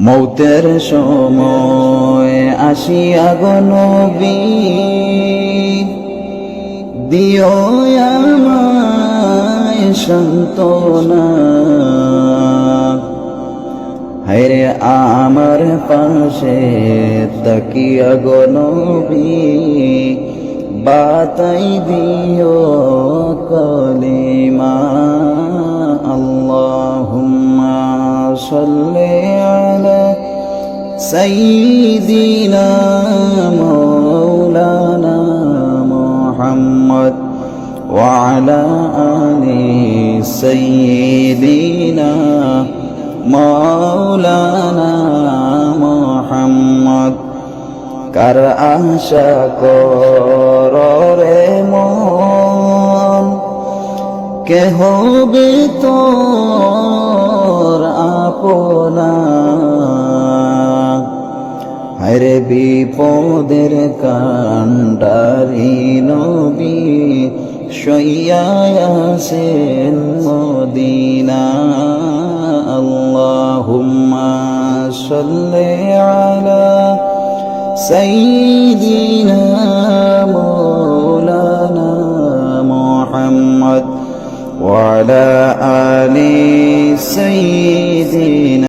মৌতের সময় আসিয়া গো নবী, দিও আমায় সান্ত্বনা। হায়রে আমার পাশে তাকিয়া গো নবী, বাতাই দিও কলিমা। আল্লাহুম্মা সাল্লি আলা সাইয়্যিদিনা মাওলানা মুহাম্মদ ওয়া আলা আলি সাইয়্যিদিনা মাওলানা মুহাম্মদ। কার আশা করে মন, কে হবে তোর আপনা। হায়রে বিপদের কান্ডারি নবী, শইয়াছেন মদিনা। আল্লাহুম্মা সাল্লি আলা সাইয়্যিদিনা